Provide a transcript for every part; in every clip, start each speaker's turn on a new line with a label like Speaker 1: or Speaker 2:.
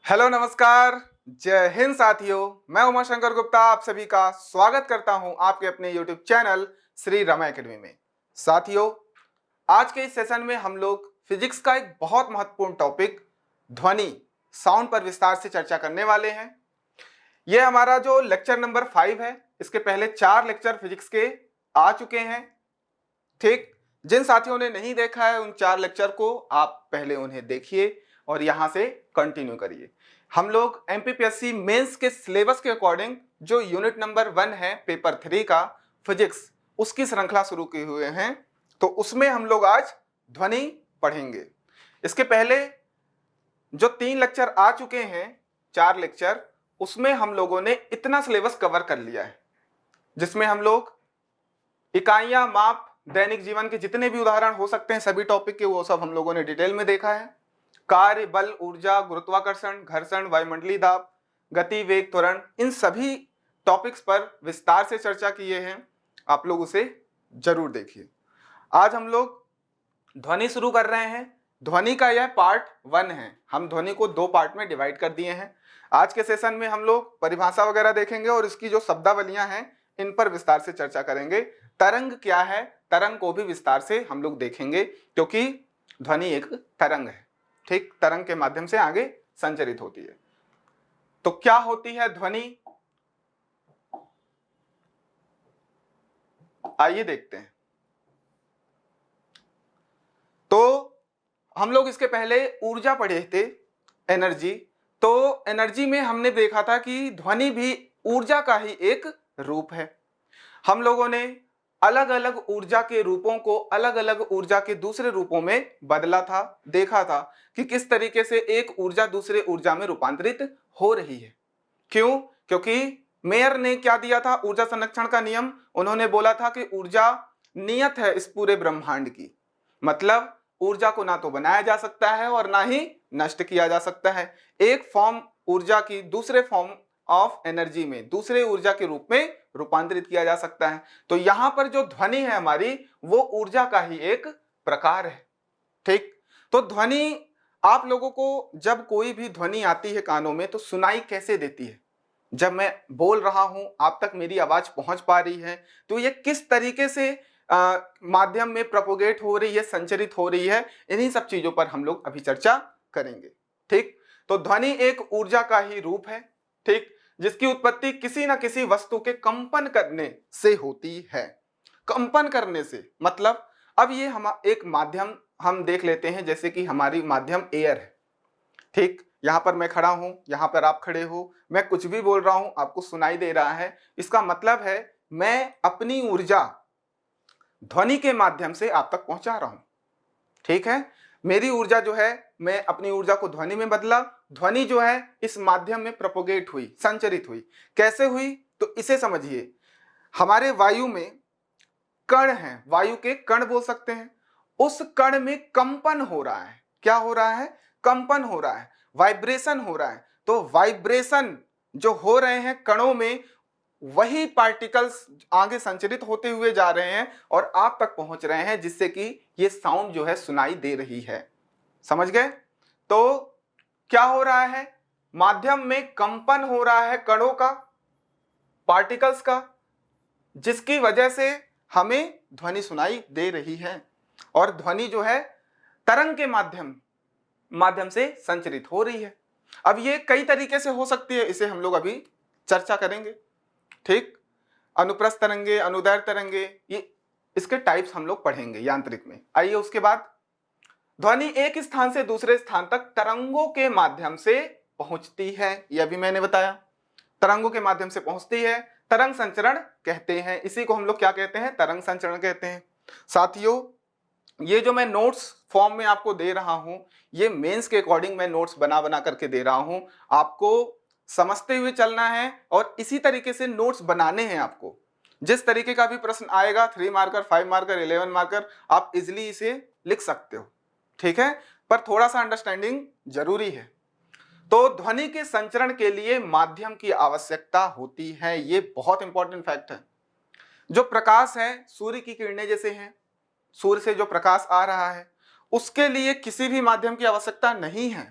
Speaker 1: Hello नमस्कार, जय हिंद साथियों। मैं उमाशंकर गुप्ता आप सभी का स्वागत करता हूं आपके अपने YouTube channel Shri Rama academy में। साथियों, आज के इस सेशन में हम लोग फिजिक्स का एक बहुत महत्वपूर्ण टॉपिक ध्वनि साउंड पर विस्तार से चर्चा करने वाले हैं। यह हमारा जो लेक्चर नंबर 5 है, इसके पहले 4 लेक्चर फिजिक्स के आ चुके हैं। ठीक, जिन साथियों ने नहीं देखा है उन 4 लेक्चर को आप पहले उन्हें देखिए और यहां से कंटिन्यू करिए। हम लोग एमपीपीएससी मेंस के सिलेबस के अकॉर्डिंग जो यूनिट नंबर 1 है पेपर 3 का फिजिक्स, उसकी श्रृंखला शुरू किए हुए हैं। तो उसमें हम लोग आज ध्वनि पढ़ेंगे। इसके पहले जो 3 लेक्चर आ चुके हैं, 4 लेक्चर, उसमें हम लोगों ने इतना सिलेबस कवर कर लिया है जिसमें हम लोग इकाइयां, माप, दैनिक जीवन के जितने भी उदाहरण हो सकते हैं सभी टॉपिक के, वो सब हम लोगों ने डिटेल में देखा है। कार्य, बल, ऊर्जा, गुरुत्वाकर्षण, घर्षण, वायुमंडलीय दाब, गति, वेग, त्वरण, इन सभी टॉपिक्स पर विस्तार से चर्चा किए हैं। आप लोग उसे जरूर देखिए। आज हम लोग ध्वनि शुरू कर रहे हैं। ध्वनि का यह पार्ट 1 है। हम ध्वनि को 2 पार्ट में डिवाइड कर दिए हैं। आज के सेशन में हम लोग परिभाषा वगैरह देखेंगे और इसकी जो शब्दावलियां हैं इन पर विस्तार से चर्चा करेंगे। तरंग क्या है, तरंग को भी विस्तार से हम लोग देखेंगे, क्योंकि ध्वनि एक तरंग है। ठीक, तरंग के माध्यम से आगे संचरित होती है। तो क्या होती है ध्वनि, आइए देखते हैं। तो हम लोग इसके पहले ऊर्जा पढ़े थे, एनर्जी। तो एनर्जी में हमने देखा था कि ध्वनि भी ऊर्जा का ही एक रूप है। हम लोगों ने अलग अलग ऊर्जा के रूपों को अलग अलग ऊर्जा के दूसरे रूपों में बदला था, देखा था कि किस तरीके से एक ऊर्जा दूसरे ऊर्जा में रूपांतरित हो रही है। क्यों? क्योंकि मेयर ने क्या दिया था, ऊर्जा संरक्षण का नियम। उन्होंने बोला था कि ऊर्जा नियत है इस पूरे ब्रह्मांड की, मतलब ऊर्जा को ना तो बनाया जा सकता है और ना ही नष्ट किया जा सकता है। एक फॉर्म ऊर्जा की दूसरे फॉर्म ऑफ एनर्जी में, दूसरे ऊर्जा के रूप में रूपांतरित किया जा सकता है। तो यहां पर जो ध्वनि है हमारी, वो ऊर्जा का ही एक प्रकार है। ठीक, तो ध्वनि आप लोगों को जब कोई भी ध्वनि आती है कानों में तो सुनाई कैसे देती है? जब मैं बोल रहा हूं, आप तक मेरी आवाज पहुंच पा रही है, तो ये किस तरीके से माध्यम में प्रोपोगेट हो रही है, संचरित हो रही है, इन्हीं सब चीजों पर हम लोग अभी चर्चा करेंगे। ठीक, तो ध्वनि एक ऊर्जा का ही रूप है, ठीक, जिसकी उत्पत्ति किसी न किसी वस्तु के कंपन करने से होती है। कंपन करने से मतलब, अब ये हम एक माध्यम हम देख लेते हैं, जैसे कि हमारी माध्यम एयर है। ठीक, यहां पर मैं खड़ा हूं, यहां पर आप खड़े हो, मैं कुछ भी बोल रहा हूं, आपको सुनाई दे रहा है। इसका मतलब है मैं अपनी ऊर्जा ध्वनि के माध्यम से आप तक पहुंचा रहा हूं। ठीक है, मेरी ऊर्जा जो है, मैं अपनी ऊर्जा को ध्वनि में बदला, ध्वनि जो है इस माध्यम में प्रोपोगेट हुई, संचरित हुई। कैसे हुई? तो इसे समझिए। हमारे वायु में कण हैं, वायु के कण बोल सकते हैं। उस कण में कंपन हो रहा है। क्या हो रहा है? कंपन हो रहा है, वाइब्रेशन हो रहा है। तो वाइब्रेशन जो हो रहे हैं कणों में, वही पार्टिकल्स आगे संचरित होते हुए जा रहे हैं और आप तक पहुंच रहे हैं, जिससे कि ये साउंड जो है सुनाई दे रही है। समझ गए? तो क्या हो रहा है? माध्यम में कंपन हो रहा है कणों का, पार्टिकल्स का, जिसकी वजह से हमें ध्वनि सुनाई दे रही है। और ध्वनि जो है तरंग के माध्यम से संचरित हो रही है। अब ये कई तरीके से हो सकती है, इसे हम लोग अभी चर्चा करेंगे। ठीक, अनुप्रस्थ तरंगे, अनुदैर्घ्य तरंगे, ये इसके टाइप्स हम लोग पढ़ेंगे यांत्रिक में। आइए उसके बाद, ध्वनि एक स्थान से दूसरे स्थान तक तरंगों के माध्यम से पहुंचती है। यह भी मैंने बताया, तरंगों के माध्यम से पहुंचती है, तरंग संचरण कहते हैं। इसी को हम लोग क्या कहते हैं? तरंग संचरण कहते हैं। साथियों, ये जो मैं नोट्स फॉर्म में आपको दे रहा हूं, ये मेंस के अकॉर्डिंग मैं नोट्स बना बना करके दे रहा हूं। आपको समझते हुए चलना है और इसी तरीके से नोट्स बनाने हैं आपको। जिस तरीके का भी प्रश्न आएगा, 3 मार्कर, 5 मार्कर, 11 मार्कर, आप इजिली इसे लिख सकते हो। ठीक है, पर थोड़ा सा अंडरस्टैंडिंग जरूरी है। तो ध्वनि के संचरण के लिए माध्यम की आवश्यकता होती है। ये बहुत इंपॉर्टेंट फैक्ट है। जो प्रकाश है, सूर्य की किरणें जैसे हैं, सूर्य से जो प्रकाश आ रहा है, उसके लिए किसी भी माध्यम की आवश्यकता नहीं है।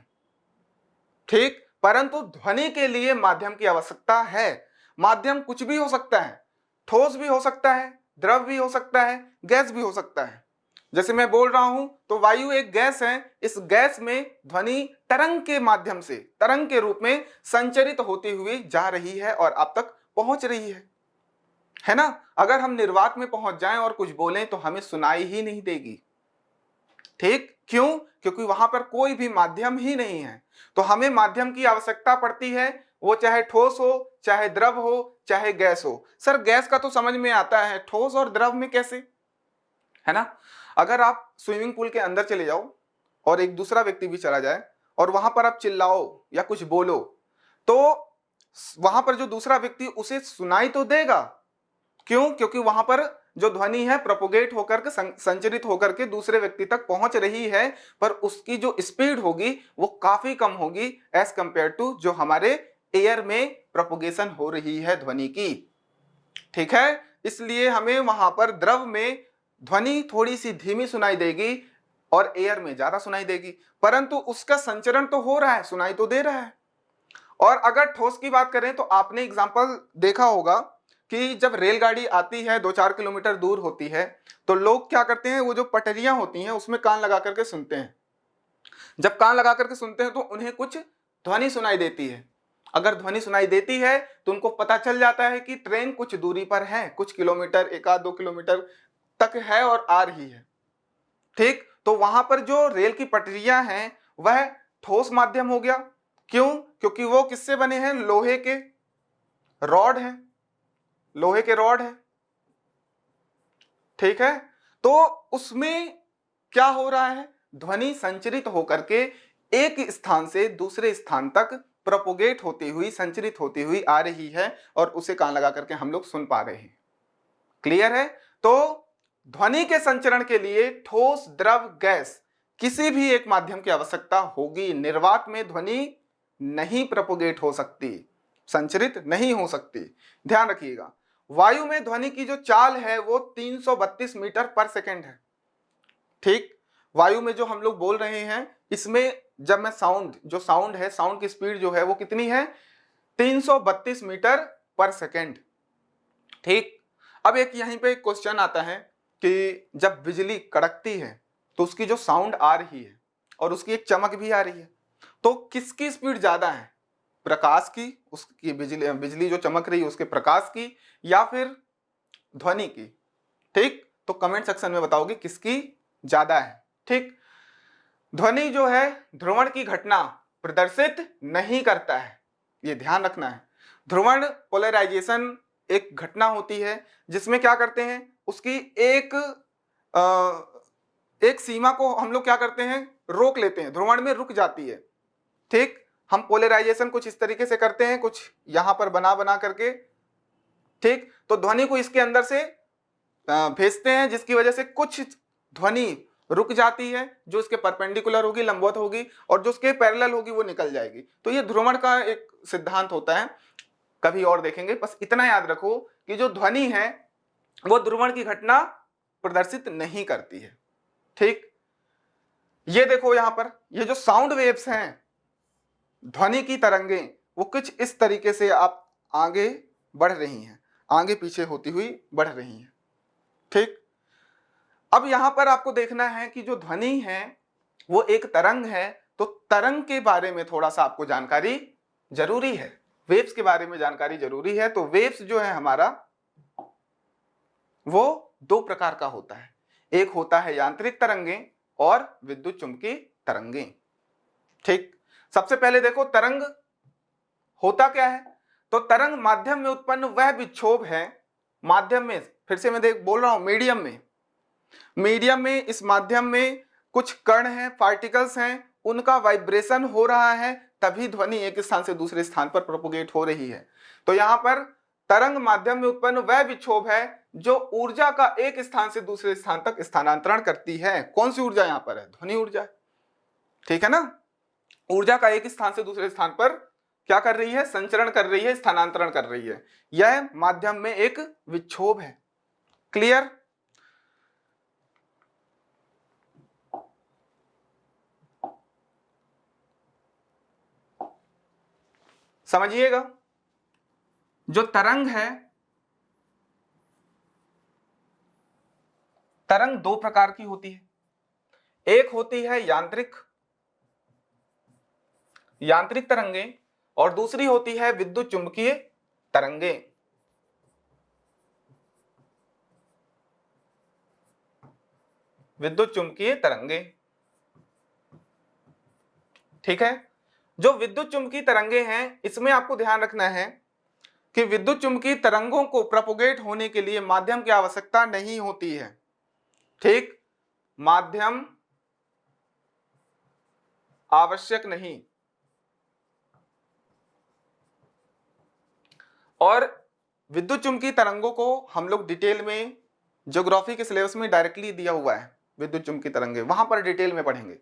Speaker 1: ठीक, परंतु ध्वनि के लिए माध्यम की आवश्यकता है। माध्यम कुछ भी हो सकता है, ठोस भी हो सकता है, द्रव भी हो सकता है, गैस भी हो सकता है। जैसे मैं बोल रहा हूं तो वायु एक गैस है, इस गैस में ध्वनि तरंग के माध्यम से, तरंग के रूप में संचरित होती हुई जा रही है और आप तक पहुंच रही है ना। अगर हम निर्वात में पहुंच जाएं और कुछ बोलें तो हमें सुनाई ही नहीं देगी। ठीक, क्यों? क्योंकि वहां पर कोई भी माध्यम ही नहीं है। तो हमें माध्यम की आवश्यकता पड़ती है, वो चाहे ठोस हो, चाहे द्रव हो, चाहे गैस हो। सर गैस का तो समझ में आता है, ठोस और द्रव में कैसे, है ना। अगर आप स्विमिंग पूल के अंदर चले जाओ और एक दूसरा व्यक्ति भी चला जाए और वहां पर आप चिल्लाओ या कुछ बोलो, तो वहां पर जो दूसरा व्यक्ति उसे सुनाई तो देगा। क्यों? क्योंकि वहां पर जो ध्वनि है प्रोपोगेट होकर के, संचरित होकर के दूसरे व्यक्ति तक पहुंच रही है, पर उसकी जो स्पीड होगी वो काफी कम होगी एज कंपेयर टू जो हमारे एयर में प्रोपोगेशन हो रही है ध्वनि की। ठीक है, इसलिए हमें वहां पर द्रव में ध्वनि थोड़ी सी धीमी सुनाई देगी और एयर में ज्यादा सुनाई देगी, परंतु उसका संचरण तो हो रहा है, सुनाई तो दे रहा है। और अगर ठोस की बात करें तो आपने एग्जांपल देखा होगा कि जब रेलगाड़ी आती है 2-4 किलोमीटर दूर होती है तो लोग क्या करते हैं, वो जो पटरियां होती हैं उसमें कान लगा करके सुनते हैं। जब कान लगा करके सुनते हैं तो उन्हें कुछ ध्वनि सुनाई देती है। अगर ध्वनि सुनाई देती है तो उनको पता चल जाता है कि ट्रेन कुछ दूरी पर है, कुछ किलोमीटर, 1-2 किलोमीटर तक है और आ रही है। ठीक, तो वहां पर जो रेल की पटरियां हैं वह ठोस माध्यम हो गया। क्यों? क्योंकि वो किससे बने हैं? लोहे के रॉड हैं, लोहे के रॉड है। ठीक है, तो उसमें क्या हो रहा है, ध्वनि संचरित होकर के एक स्थान से दूसरे स्थान तक प्रोपोगेट होती हुई, संचरित होती हुई आ रही है और उसे कान लगा करके हम लोग सुन पा रहे हैं। क्लियर है? तो ध्वनि के संचरण के लिए ठोस, द्रव, गैस किसी भी एक माध्यम की आवश्यकता होगी। निर्वात में ध्वनि नहीं प्रोपोगेट हो सकती, संचरित नहीं हो सकती। ध्यान रखिएगा, वायु में ध्वनि की जो चाल है वो 332 मीटर पर सेकेंड है। ठीक, वायु में जो हम लोग बोल रहे हैं इसमें जब मैं साउंड है, साउंड की स्पीड जो है वो कितनी है? 332 मीटर पर सेकेंड। ठीक, अब एक यहीं पे क्वेश्चन आता है कि जब बिजली कड़कती है तो उसकी जो साउंड आ रही है और उसकी एक चमक भी आ रही है, तो किसकी स्पीड ज्यादा है? प्रकाश की, उसकी बिजली जो चमक रही है उसके प्रकाश की, या फिर ध्वनि की? ठीक, तो कमेंट सेक्शन में बताओगे किसकी ज्यादा है। ठीक, ध्वनि जो है ध्रुवण की घटना प्रदर्शित नहीं करता है, ये ध्यान रखना है। ध्रुवण पोलराइजेशन एक घटना होती है जिसमें क्या करते हैं, उसकी एक सीमा को हम लोग क्या करते हैं, रोक लेते हैं, ध्रुवण में रुक जाती है। ठीक, हम पोलराइजेशन कुछ इस तरीके से करते हैं, कुछ यहां पर बना बना करके। ठीक, तो ध्वनि को इसके अंदर से भेजते हैं जिसकी वजह से कुछ ध्वनि रुक जाती है, जो इसके परपेंडिकुलर होगी, लंबवत होगी, और जो उसके पैरेलल होगी वो निकल जाएगी। तो ये ध्रुवण का एक सिद्धांत होता है, कभी और देखेंगे। बस इतना याद रखो कि जो ध्वनि है वो ध्रुवण की घटना प्रदर्शित नहीं करती है। ठीक, ये देखो यहां पर ये जो साउंड वेव्स हैं, ध्वनि की तरंगें, वो कुछ इस तरीके से आप आगे बढ़ रही हैं, आगे पीछे होती हुई बढ़ रही हैं। ठीक, अब यहां पर आपको देखना है कि जो ध्वनि है वो एक तरंग है, तो तरंग के बारे में थोड़ा सा आपको जानकारी जरूरी है, वेव्स के बारे में जानकारी जरूरी है। तो वेव्स जो है हमारा वो दो प्रकार का होता है, एक होता है यांत्रिक तरंगें और विद्युत चुंबकीय तरंगें। ठीक, सबसे पहले देखो तरंग होता क्या है। तो तरंग माध्यम में उत्पन्न वह विक्षोभ है, माध्यम में, फिर से मैं बोल रहा हूं मीडियम में, इस माध्यम में कुछ कण हैं, पार्टिकल्स हैं, उनका वाइब्रेशन हो रहा है, तभी ध्वनि एक स्थान से दूसरे स्थान पर प्रोपोगेट हो रही है। तो यहां पर तरंग माध्यम में उत्पन्न वह विक्षोभ है जो ऊर्जा का एक स्थान से दूसरे स्थान तक स्थानांतरण करती है। कौन सी ऊर्जा यहां पर है? ध्वनि ऊर्जा। ठीक है ना, ऊर्जा का एक स्थान से दूसरे स्थान पर क्या कर रही है? संचरण कर रही है, स्थानांतरण कर रही है। यह माध्यम में एक विक्षोभ है। क्लियर? समझिएगा, जो तरंग है, तरंग दो प्रकार की होती है। एक होती है यांत्रिक तरंगे और दूसरी होती है विद्युत चुंबकीय तरंगे। विद्युत चुंबकीय तरंगे, ठीक है। जो विद्युत चुंबकीय तरंगे हैं, इसमें आपको ध्यान रखना है कि विद्युत चुंबकीय तरंगों को प्रोपोगेट होने के लिए माध्यम की आवश्यकता नहीं होती है, ठीक। माध्यम आवश्यक नहीं। और विद्युत चुंबकीय तरंगों को हम लोग डिटेल में ज्योग्राफी के सिलेबस में डायरेक्टली दिया हुआ है, विद्युत चुंबकीय तरंगे, वहां पर डिटेल में पढ़ेंगे।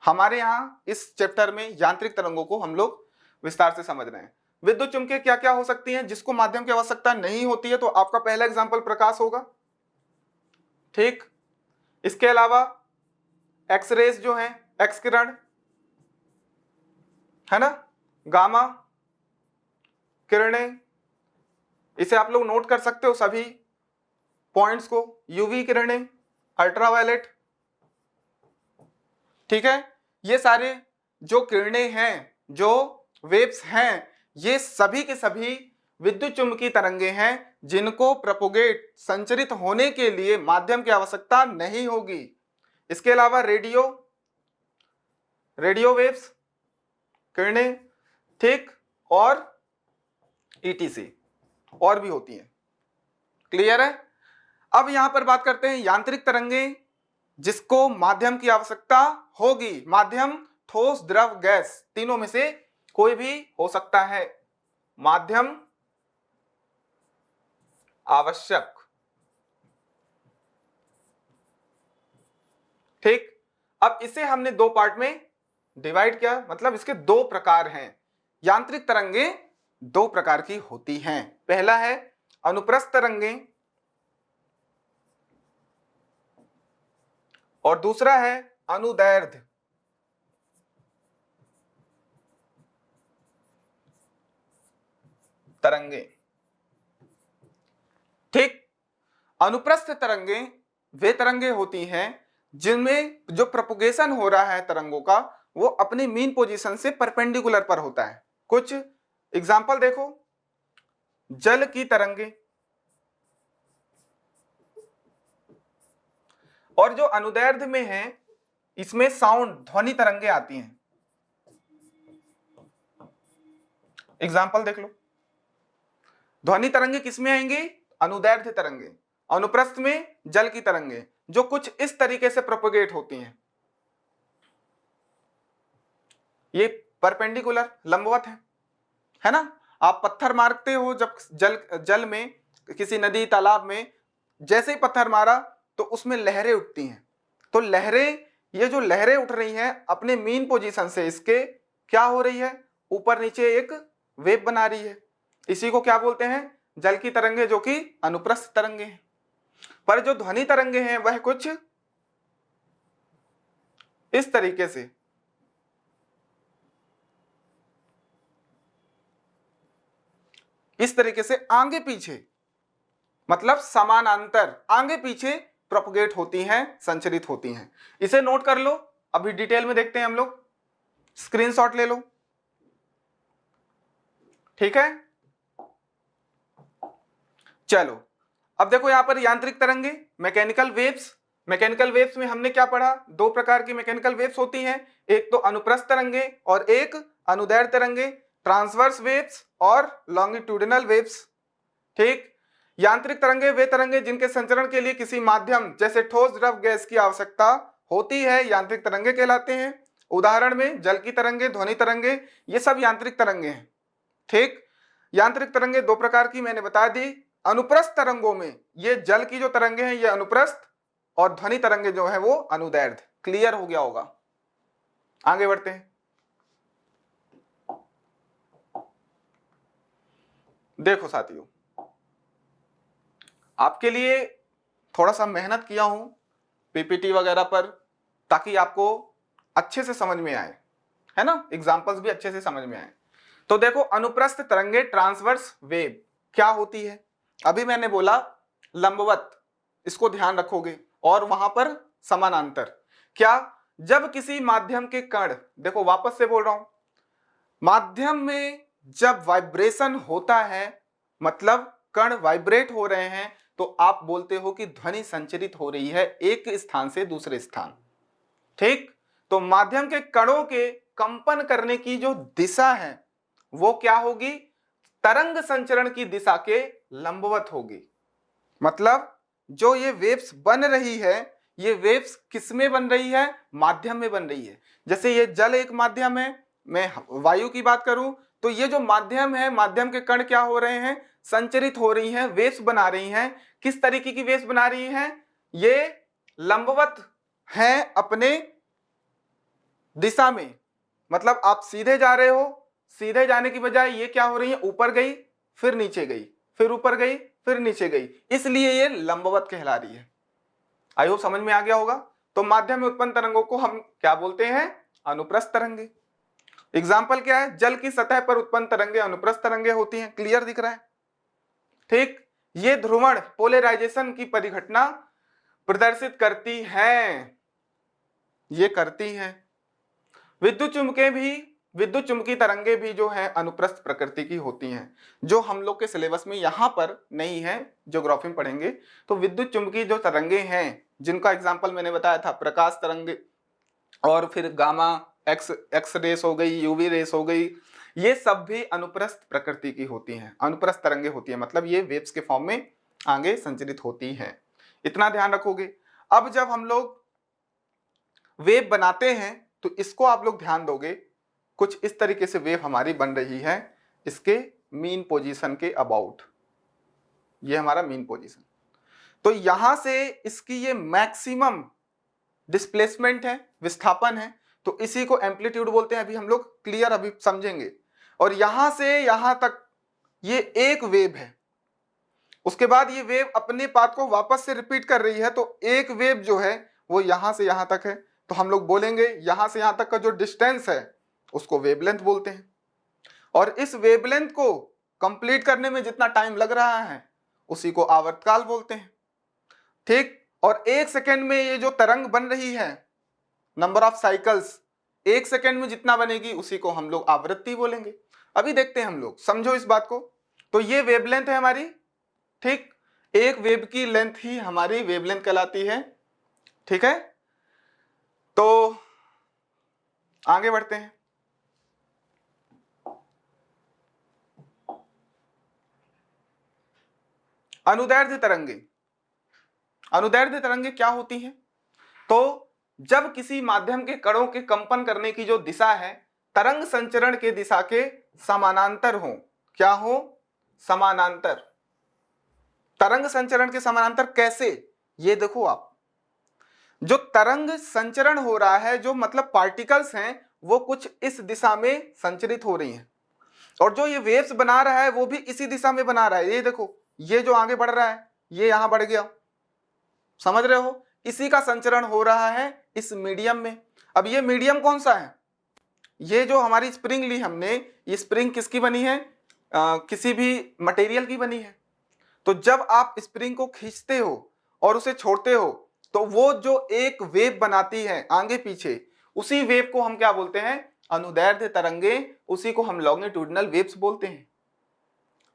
Speaker 1: हमारे यहाँ इस चैप्टर में यांत्रिक तरंगों को हम लोग विस्तार से समझ रहे हैं। विद्युत चुंबकीय क्या क्या हो सकती हैं जिसको माध्यम की आवश्यकता नहीं होती है, तो आपका पहला एग्जाम्पल प्रकाश होगा, ठीक। इसके अलावा एक्सरेज जो है, एक्स किरण है ना, गामा किरणें, इसे आप लोग नोट कर सकते हो सभी पॉइंट्स को, यूवी किरणें, अल्ट्रावायलेट, ठीक है। ये सारे जो किरणें हैं, जो वेव्स हैं, ये सभी के सभी विद्युत चुंबकीय तरंगे हैं जिनको प्रोपोगेट, संचरित होने के लिए माध्यम की आवश्यकता नहीं होगी। इसके अलावा रेडियो वेव्स, किरणें, ठीक, और ईटीसी और भी होती हैं। क्लियर है। अब यहां पर बात करते हैं यांत्रिक तरंगे जिसको माध्यम की आवश्यकता होगी। माध्यम ठोस, द्रव, गैस, तीनों में से कोई भी हो सकता है। माध्यम आवश्यक, ठीक। अब इसे हमने दो पार्ट में डिवाइड किया, मतलब इसके दो प्रकार हैं। यांत्रिक तरंगे दो प्रकार की होती हैं। पहला है अनुप्रस्थ तरंगे और दूसरा है अनुदैर्ध्य तरंगे, ठीक। अनुप्रस्थ तरंगे वे तरंगे होती हैं जिनमें जो प्रोपोगेशन हो रहा है तरंगों का, वो अपनी मीन पोजीशन से परपेंडिकुलर पर होता है। कुछ एग्जाम्पल देखो, जल की तरंगे, और जो अनुदैर्ध्य में है इसमें साउंड, ध्वनि तरंगे आती हैं। एग्जाम्पल देख लो, ध्वनि तरंगे किसमें आएंगी? अनुदैर्ध्य तरंगे। अनुप्रस्थ में जल की तरंगे जो कुछ इस तरीके से प्रोपोगेट होती हैं, ये परपेंडिकुलर, लंबवत है ना। आप पत्थर मारते हो जब जल में, किसी नदी तालाब में, जैसे ही पत्थर मारा तो उसमें लहरें उठती हैं। तो लहरें, ये जो लहरें उठ रही हैं अपने मीन पोजीशन से, इसके क्या हो रही है, ऊपर नीचे एक वेव बना रही है। इसी को क्या बोलते हैं? जल की तरंगे, जो कि अनुप्रस्थ तरंगे हैं। पर जो ध्वनि तरंगे हैं वह कुछ इस तरीके से, इस तरीके से आगे पीछे, मतलब समानांतर आगे पीछे प्रोपगेट होती हैं, संचरित होती हैं। इसे नोट कर लो, अभी डिटेल में देखते हैं हम लोग। स्क्रीनशॉट ले लो, ठीक है। चलो अब देखो यहां पर यांत्रिक तरंगे, मैकेनिकल वेव्स। मैकेनिकल वेव्स में हमने क्या पढ़ा? दो प्रकार की मैकेनिकल वेव्स होती हैं, एक तो अनुप्रस्थ तरंगे और एक अनुदैर्ध्य तरंगे, ट्रांसवर्स वेव्स और लॉन्गिट्यूडिनल वेव्स, ठीक। यांत्रिक तरंगे वे तरंगे जिनके संचरण के लिए किसी माध्यम जैसे ठोस, द्रव, गैस की आवश्यकता होती है, यांत्रिक तरंगे कहलाते हैं। उदाहरण में जल की तरंगे, ध्वनि तरंगे, ये सब यांत्रिक तरंगे हैं, ठीक। यांत्रिक तरंगे दो प्रकार की मैंने बता दी। अनुप्रस्थ तरंगों में ये जल की जो तरंगे हैं ये अनुप्रस्थ, और ध्वनि तरंगे जो है वो अनुदैर्ध्य। क्लियर हो गया होगा। आगे बढ़ते हैं। देखो साथियों, आपके लिए थोड़ा सा मेहनत किया हूं पीपीटी वगैरह पर, ताकि आपको अच्छे से समझ में आए, है ना, एग्जाम्पल्स भी अच्छे से समझ में आए। तो देखो अनुप्रस्थ तरंगे ट्रांसवर्स वेव क्या होती है, अभी मैंने बोला लंबवत, इसको ध्यान रखोगे, और वहां पर समानांतर। क्या, जब किसी माध्यम के कण, देखो वापस से बोल रहा हूं, माध्यम में जब वाइब्रेशन होता है, मतलब कण वाइब्रेट हो रहे हैं, तो आप बोलते हो कि ध्वनि संचरित हो रही है एक स्थान से दूसरे स्थान। ठीक, तो माध्यम के कणों के कंपन करने की जो दिशा है वो क्या होगी, तरंग संचरण की दिशा के लंबवत होगी। मतलब जो ये वेव्स बन रही है, ये वेव्स किस में बन रही है, माध्यम में बन रही है। जैसे ये जल एक माध्यम है, मैं वायु की बात करूं तो ये जो माध्यम है, माध्यम के कण क्या हो रहे हैं, संचरित हो रही हैं, वेव्स बना रही हैं। किस तरीके की वेव्स बना रही हैं, ये लंबवत हैं अपने दिशा में। मतलब आप सीधे जा रहे हो, सीधे जाने की बजाय ये क्या हो रही है, ऊपर गई फिर नीचे गई, फिर ऊपर गई फिर नीचे गई, इसलिए ये लंबवत कहला रही है। आई होप समझ में आ गया होगा। तो माध्यम में उत्पन्न तरंगों को हम क्या बोलते हैं, अनुप्रस्थ तरंगे। एग्जाम्पल क्या है, जल की सतह पर उत्पन्न तरंगे अनुप्रस्थ तरंगे होती हैं। क्लियर दिख रहा है? ठीक, ये ध्रुवण पोलराइजेशन की परिघटना प्रदर्शित करती हैं, ये करती हैं। विद्युत चुंबकीय तरंगे भी जो है अनुप्रस्थ प्रकृति की होती हैं, जो हम लोग के सिलेबस में यहां पर नहीं है, ज्योग्राफी में पढ़ेंगे। तो विद्युत चुंबकीय जो तरंगे हैं, जिनका एग्जांपल मैंने बताया था, प्रकाश तरंगे, और फिर गामा एक्स रेस हो गई, यूवी रेस हो गई, ये सब भी अनुप्रस्थ प्रकृति की होती हैं, अनुप्रस्थ तरंगे होती हैं। मतलब ये वेव्स के फॉर्म में आगे संचरित होती हैं, इतना ध्यान रखोगे। अब जब हम लोग वेव बनाते हैं तो इसको आप लोग ध्यान दोगे, कुछ इस तरीके से वेव हमारी बन रही है, इसके मीन पोजीशन के अबाउट, ये हमारा मीन पोजीशन। तो यहां से इसकी ये मैक्सिमम डिस्प्लेसमेंट है, विस्थापन है, तो इसी को एम्पलीट्यूड बोलते हैं। अभी हम लोग क्लियर अभी समझेंगे। और यहां से यहां तक ये एक वेव है, उसके बाद ये वेव अपने पाथ को वापस से रिपीट कर रही है, तो एक वेव जो है वो यहां से यहां तक है, तो हम लोग बोलेंगे यहां से यहां तक का जो डिस्टेंस है उसको वेवलेंथ बोलते हैं। और इस वेवलेंथ को कंप्लीट करने में जितना टाइम लग रहा है उसी को आवर्तकाल बोलते हैं। ठीक, और एक सेकेंड में ये जो तरंग बन रही है, नंबर ऑफ साइकिल्स एक सेकेंड में जितना बनेगी उसी को हम लोग आवृत्ति बोलेंगे। अभी देखते हैं हम लोग, समझो इस बात को। तो ये वेवलेंथ है हमारी, ठीक, एक वेव की लेंथ ही हमारी वेवलेंथ कहलाती है। ठीक है, तो आगे बढ़ते हैं। अनुदैर्ध्य तरंगे, अनुदैर्ध्य तरंगे क्या होती हैं, तो जब किसी माध्यम के कणों के कंपन करने की जो दिशा है तरंग संचरण के दिशा के समानांतर हो, क्या हो, समानांतर। तरंग संचरण के समानांतर कैसे, ये देखो आप, जो तरंग संचरण हो रहा है, जो मतलब पार्टिकल्स हैं वो कुछ इस दिशा में संचरित हो रही हैं, और जो ये वेव्स बना रहा है वो भी इसी दिशा में बना रहा है। ये देखो, ये जो आगे बढ़ रहा है ये यहां बढ़ गया, समझ रहे हो, इसी का संचरण हो रहा है इस मीडियम में। अब ये मीडियम कौन सा है, ये जो हमारी स्प्रिंग ली हमने, ये स्प्रिंग किसकी बनी है, किसी भी मटेरियल की बनी है। तो जब आप स्प्रिंग को खींचते हो और उसे छोड़ते हो तो वो जो एक वेव बनाती है आगे पीछे, उसी वेव को हम क्या बोलते हैं, अनुदैर्ध्य तरंगे, उसी को हम लॉन्गिट्यूडिनल वेव्स बोलते हैं।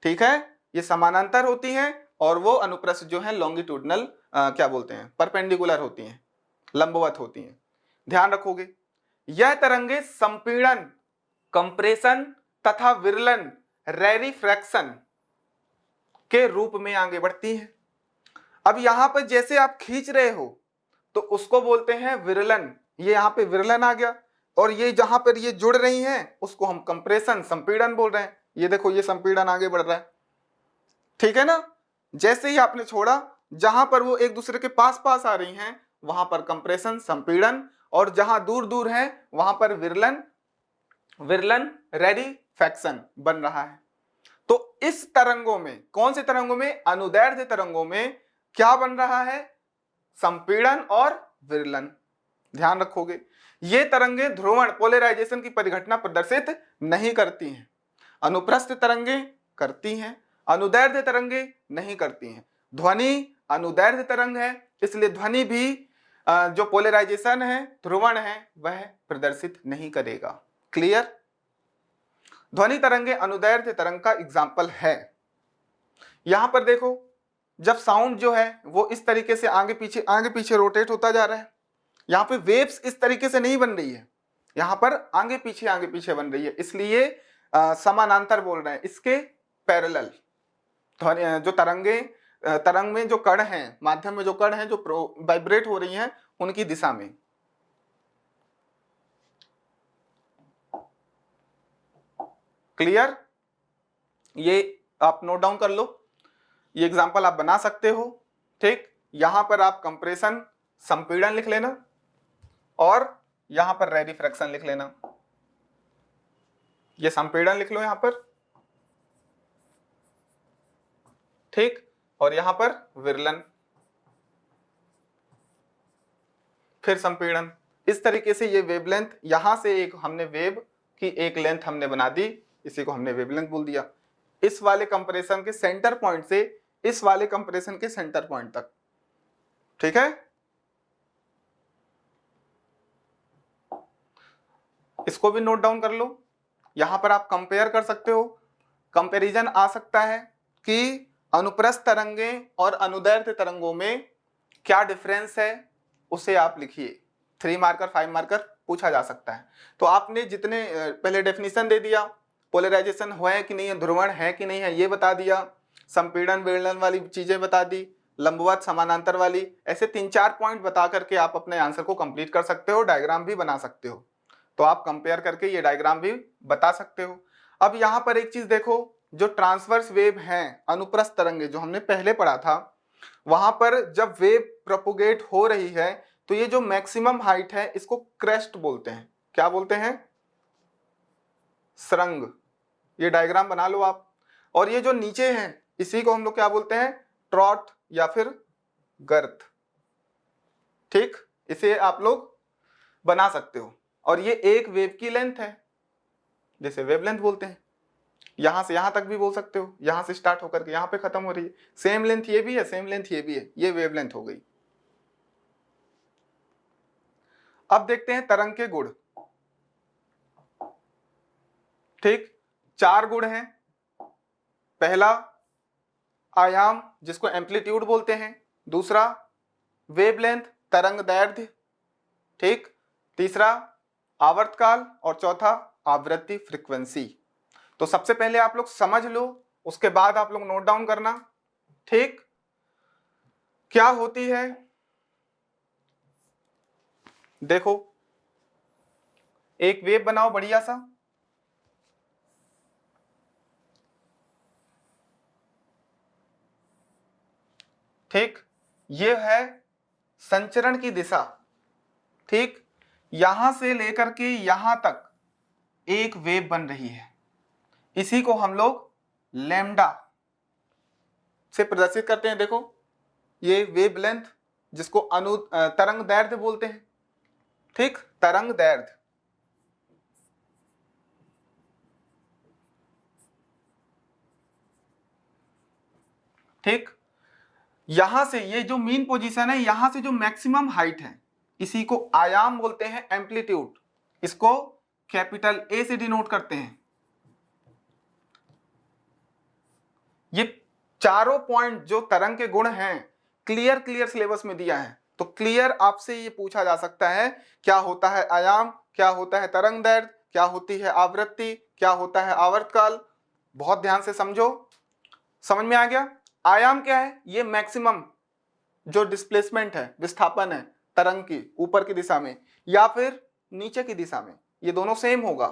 Speaker 1: ठीक है, ये समानांतर होती हैं और वो अनुप्रस्थ जो है लॉन्गिट्यूडिनल क्या बोलते हैं, परपेंडिकुलर होती हैं, लंबवत होती हैं। ध्यान रखोगे, यह तरंगे संपीड़न, कंप्रेशन तथा विरलन, रैरिफ्रैक्शन के रूप में आगे बढ़ती हैं। अब यहां पर जैसे आप खींच रहे हो तो उसको बोलते हैं विरलन, ये यहां पे विरलन आ गया, और ये जहां पर ये जुड़ रही हैं उसको हम कंप्रेशन, संपीड़न बोल रहे हैं। ये देखो, ये संपीड़न आगे बढ़ रहा है, ठीक है ना। जैसे ही आपने छोड़ा, जहां पर वो एक दूसरे के पास पास आ रही हैं वहां पर कंप्रेशन, संपीड़न, और जहां दूर दूर हैं वहां पर विरलन, रैरिफैक्शन बन रहा है। तो इस तरंगों में, कौन से तरंगों में, अनुदैर्ध्य तरंगों में क्या बन रहा है, संपीड़न और विरलन। ध्यान रखोगे, ये तरंगे ध्रुवण पोलराइजेशन की परिघटना प्रदर्शित नहीं करती हैं। अनुप्रस्थ तरंगे करती हैं, अनुदैर्ध्य तरंगे नहीं करती हैं। ध्वनि अनुदैर्ध्य तरंग है, इसलिए ध्वनि भी जो पोलराइजेशन है, ध्रुवण है, वह प्रदर्शित नहीं करेगा। क्लियर? ध्वनि तरंगे अनुदैर्ध्य तरंग का एग्जाम्पल है। यहां पर देखो, जब साउंड जो है वो इस तरीके से आगे पीछे रोटेट होता जा रहा है, यहाँ पे वेव्स इस तरीके से नहीं बन रही है, यहाँ पर आगे पीछे बन रही है, इसलिए समानांतर बोल रहे हैं, इसके पैरेलल। जो तरंग में जो कण हैं, माध्यम में जो कण हैं जो वाइब्रेट हो रही हैं, उनकी दिशा में। क्लियर? ये आप नोट डाउन कर लो, ये एग्जांपल आप बना सकते हो। ठीक, यहां पर आप कंप्रेशन संपीड़न लिख लेना और यहां पर रेडिफ्रैक्शन लिख लेना। ये संपीड़न लिख लो यहां पर, ठीक, और यहां पर विरलन, फिर संपीड़न। इस तरीके से ये वेवलेंथ, यहां से एक हमने वेव की एक लेंथ हमने बना दी, इसी को हमने वेवलेंथ बोल दिया। इस वाले कंप्रेशन के सेंटर पॉइंट से इस वाले कंप्रेशन के सेंटर पॉइंट तक। ठीक है, इसको भी नोट डाउन कर लो। यहां पर आप कंपेयर कर सकते हो, कंपैरिजन आ सकता है कि अनुप्रस्थ तरंगे और अनुदैर्ध्य तरंगों में क्या डिफरेंस है, उसे आप लिखिए। 3 मार्कर 5 मार्कर पूछा जा सकता है। तो आपने जितने पहले डेफिनेशन दे दिया, पोलराइजेशन हुआ है कि नहीं है, ध्रुवण है कि नहीं है, ये बता दिया, संपीड़न विरलन वाली चीजें बता दी, लंबवत समानांतर वाली, ऐसे 3-4 पॉइंट बता करके आप अपने आंसर को कंप्लीट कर सकते हो, डायग्राम भी बना सकते हो। तो आप कंपेयर करके ये डायग्राम भी बता सकते हो। अब यहां पर एक चीज देखो, जो ट्रांसवर्स वेव हैं, अनुप्रस्थ तरंगे जो हमने पहले पढ़ा था, वहां पर जब वेव प्रोपोगेट हो रही है तो ये जो मैक्सिमम हाइट है इसको क्रेस्ट बोलते हैं। क्या बोलते हैं? सरंग। ये डायग्राम बना लो आप। और ये जो नीचे है इसी को हम लोग क्या बोलते हैं? ट्रॉट या फिर गर्त। ठीक, इसे आप लोग बना सकते हो। और ये एक वेव की लेंथ है, जैसे वेवलेंथ बोलते हैं। यहां से यहां तक भी बोल सकते हो, यहां से स्टार्ट होकर के यहां पे खत्म हो रही है। सेम लेंथ ये भी है, सेम लेंथ ये भी है, ये वेवलेंथ हो गई। अब देखते हैं तरंग के गुण। ठीक, 4 गुण हैं। पहला आयाम, जिसको एम्पलीट्यूड बोलते हैं। दूसरा वेवलेंथ, तरंग दैर्ध्य। ठीक, तीसरा आवर्तकाल और चौथा आवृत्ति, फ्रीक्वेंसी। तो सबसे पहले आप लोग समझ लो, उसके बाद आप लोग नोट डाउन करना। ठीक, क्या होती है देखो, एक वेव बनाओ बढ़िया सा। ठीक, ये है संचरण की दिशा। ठीक, यहां से लेकर के यहां तक एक वेव बन रही है, इसी को हम लोग लैम्डा से प्रदर्शित करते हैं। देखो, ये वेवलेंथ, जिसको तरंग दैर्ध्य बोलते हैं। ठीक, तरंग दैर्ध्य। ठीक, यहां से ये जो मीन पोजीशन है, यहां से जो मैक्सिमम हाइट है, इसी को आयाम बोलते हैं, एम्पलीट्यूड। इसको कैपिटल ए से डिनोट करते हैं। ये चारों पॉइंट जो तरंग के गुण हैं, क्लियर सिलेबस में दिया है। तो क्लियर आपसे ये पूछा जा सकता है, क्या होता है आयाम, क्या होता है तरंग दैर्ध्य, क्या होती है आवृत्ति, क्या होता है आवर्तकाल। बहुत ध्यान से समझो। समझ में आ गया? आयाम क्या है? ये मैक्सिमम जो डिस्प्लेसमेंट है, विस्थापन है तरंग की, ऊपर की दिशा में या फिर नीचे की दिशा में, ये दोनों सेम होगा।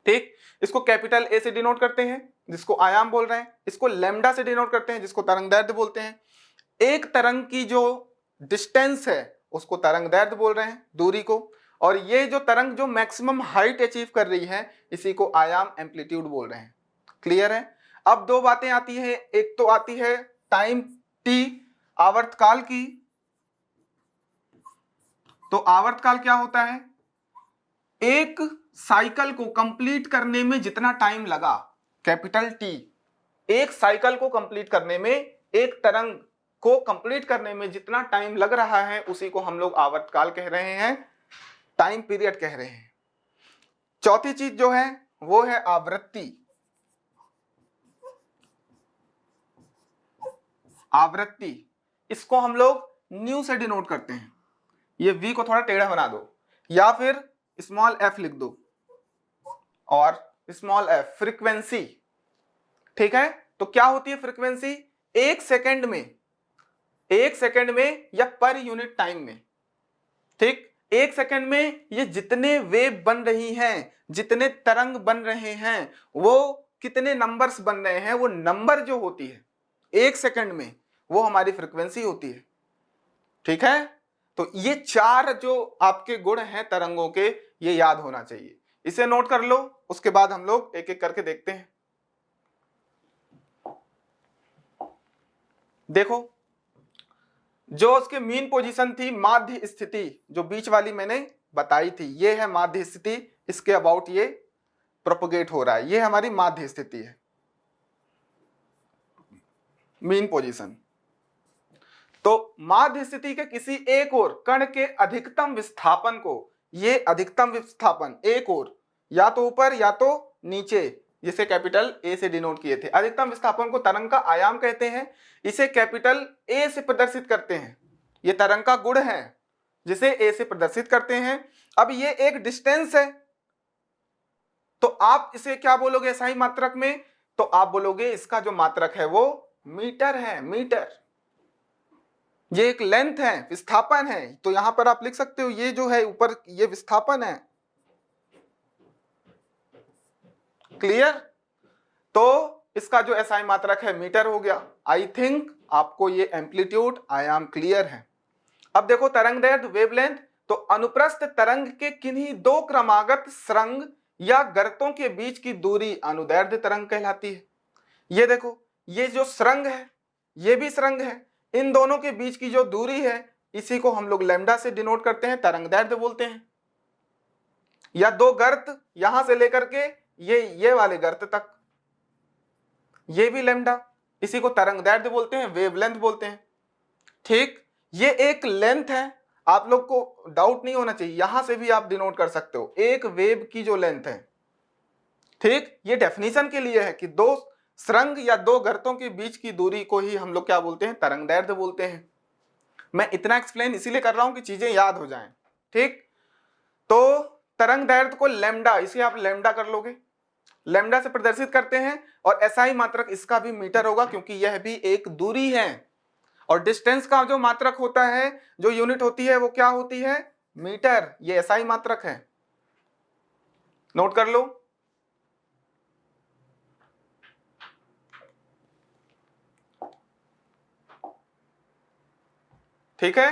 Speaker 1: ठीक, इसको कैपिटल ए से डिनोट करते हैं, जिसको आयाम बोल रहे हैं। इसको लैम्डा से डिनोट करते हैं, जिसको तरंग दैर्ध्य बोलते हैं। एक तरंग की जो डिस्टेंस है उसको तरंग दैर्ध्य बोल रहे हैं, दूरी को। और ये जो तरंग जो मैक्सिमम हाइट अचीव कर रही है, इसी को आयाम, एम्पलीट्यूड बोल रहे हैं। क्लियर है? अब दो बातें आती है, एक तो आती है टाइम टी, आवर्तकाल की। तो आवर्तकाल क्या होता है? एक साइकिल को कंप्लीट करने में जितना टाइम लगा, कैपिटल टी, एक साइकिल को कंप्लीट करने में, एक तरंग को कंप्लीट करने में जितना टाइम लग रहा है उसी को हम लोग आवर्तकाल कह रहे हैं, टाइम पीरियड कह रहे हैं। चौथी चीज जो है वो है आवृत्ति। आवृत्ति, इसको हम लोग न्यू से डिनोट करते हैं। ये v को थोड़ा टेढ़ा बना दो या फिर स्मॉल f लिख दो और स्मॉल f, फ्रीक्वेंसी। ठीक है, तो क्या होती है फ्रीक्वेंसी? एक सेकंड में या पर यूनिट टाइम में। ठीक, एक सेकंड में ये जितने वेव बन रही हैं, जितने तरंग बन रहे हैं, वो कितने नंबर्स बन रहे हैं, वो नंबर जो होती है एक सेकंड में, वो हमारी फ्रीक्वेंसी होती है। ठीक है, तो ये चार जो आपके गुण हैं तरंगों के, ये याद होना चाहिए। इसे नोट कर लो, उसके बाद हम लोग एक एक करके देखते हैं। देखो, जो उसके मीन पोजीशन थी, माध्य स्थिति, जो बीच वाली मैंने बताई थी, ये है माध्य स्थिति। इसके अबाउट ये प्रोपोगेट हो रहा है, ये हमारी माध्य स्थिति है, मीन पोजीशन। तो माध्य स्थिति के किसी एक ओर कण के अधिकतम विस्थापन को, ये अधिकतम विस्थापन एक ओर, या तो ऊपर या तो नीचे, जिसे कैपिटल ए से डिनोट किए थे। अधिकतम विस्थापन को तरंग का आयाम कहते हैं, इसे कैपिटल ए से प्रदर्शित करते हैं। ये तरंग का गुण है जिसे ए से प्रदर्शित करते हैं। अब ये एक डिस्टेंस है, तो आप इसे क्या बोलोगे एसआई मात्रक में? तो आप बोलोगे इसका जो मात्रक है वो मीटर है, मीटर। ये एक लेंथ है, विस्थापन है, तो यहां पर आप लिख सकते हो ये जो है ऊपर, ये विस्थापन है। क्लियर? तो इसका जो एसआई मात्रक है मीटर हो गया। आई थिंक आपको ये एम्पलीट्यूड आयाम क्लियर है। अब देखो तरंगदैर्ध्य, वेवलेंथ, तो अनुप्रस्थ तरंग के किन्हीं दो क्रमागत सुरंग या गर्तों के बीच की दूरी अनुदैर्ध्य तरंग कहलाती है। ये देखो, ये जो सुरंग है, ये भी सुरंग है, इन दोनों के बीच की जो दूरी है, इसी को हम लोग लैम्डा से डिनोट करते हैं, तरंगदैर्ध्य बोलते हैं। या दो गर्त, यहां से लेकर के ये वाले गर्त तक, ये भी लैम्डा, इसी को तरंगदैर्ध्य बोलते हैं, वेवलेंथ बोलते हैं। ठीक, ये एक लेंथ है, आप लोग को डाउट नहीं होना चाहिए, यहां से भी आप डिनोट कर सकते हो, एक वेव की जो लेंथ है। ठीक, ये डेफिनेशन के लिए है कि दो सुरंग या दो गर्तों के बीच की दूरी को ही हम लोग क्या बोलते हैं? तरंगदैर्ध्य बोलते हैं। मैं इतना एक्सप्लेन इसीलिए कर रहा हूं कि चीजें याद हो जाएं। ठीक, तो तरंगदैर्ध्य को लैम्डा, इसे आप लैम्डा कर लोगे, लैम्डा से प्रदर्शित करते हैं। और एसआई मात्रक इसका भी मीटर होगा, क्योंकि यह भी एक दूरी है। और डिस्टेंस का जो मात्रक होता है, जो यूनिट होती है, वो क्या होती है? मीटर। ये एसआई मात्रक है, नोट कर लो। ठीक है,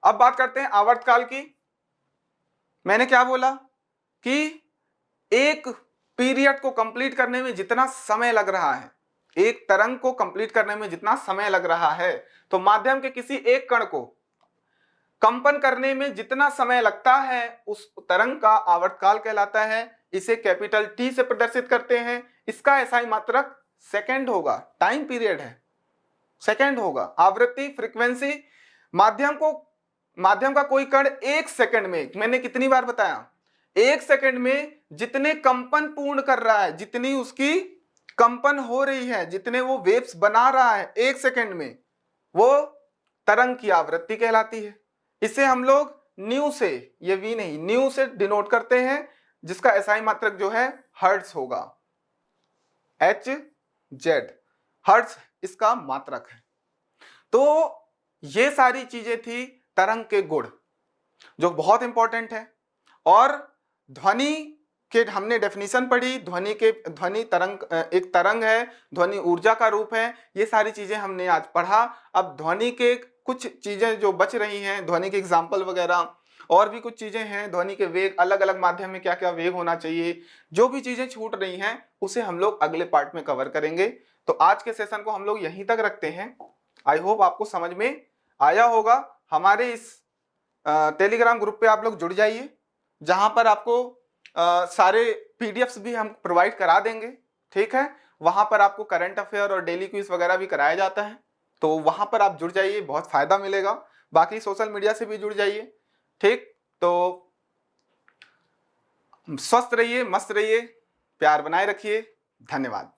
Speaker 1: अब बात करते हैं आवर्तकाल की। मैंने क्या बोला कि एक पीरियड को कंप्लीट करने में जितना समय लग रहा है, एक तरंग को कंप्लीट करने में जितना समय लग रहा है, तो माध्यम के किसी एक कण को कंपन करने में जितना समय लगता है उस तरंग का आवर्तकाल कहलाता है। इसे कैपिटल टी से प्रदर्शित करते हैं। इसका एसआई मात्रक सेकंड होगा, टाइम पीरियड है, सेकंड होगा। आवृत्ति, फ्रीक्वेंसी, माध्यम का कोई कण एक सेकंड में, मैंने कितनी बार बताया, एक सेकंड में जितने कंपन पूर्ण कर रहा है, जितनी उसकी कंपन हो रही है, जितने वो वेव्स बना रहा है एक सेकंड में, वो तरंग की आवृत्ति कहलाती है। इसे हम लोग न्यू से, ये वी नहीं, न्यू से डिनोट करते हैं, जिसका एसआई मात्रक जो है हर्ट्ज होगा, एच जेड, हर्ट्ज इसका मात्रक है। तो ये सारी चीजें थी तरंग के गुण, जो बहुत इंपॉर्टेंट है। और ध्वनि के हमने डेफिनेशन पढ़ी, ध्वनि तरंग एक तरंग है, ध्वनि ऊर्जा का रूप है, ये सारी चीजें हमने आज पढ़ा। अब ध्वनि के कुछ चीजें जो बच रही हैं, ध्वनि के एग्जाम्पल वगैरह, और भी कुछ चीजें हैं, ध्वनि के वेग, अलग अलग माध्यम में क्या क्या वेग होना चाहिए, जो भी चीजें छूट रही हैं उसे हम लोग अगले पार्ट में कवर करेंगे। तो आज के सेशन को हम लोग यहीं तक रखते हैं। आई होप आपको समझ में आया होगा। हमारे इस टेलीग्राम ग्रुप पे आप लोग जुड़ जाइए, जहां पर आपको सारे पीडीएफ्स भी हम प्रोवाइड करा देंगे, ठीक है। वहाँ पर आपको करंट अफेयर और डेली क्विज वगैरह भी कराया जाता है, तो वहाँ पर आप जुड़ जाइए, बहुत फ़ायदा मिलेगा। बाकी सोशल मीडिया से भी जुड़ जाइए, ठीक। तो स्वस्थ रहिए, मस्त रहिए, प्यार बनाए रखिए। धन्यवाद।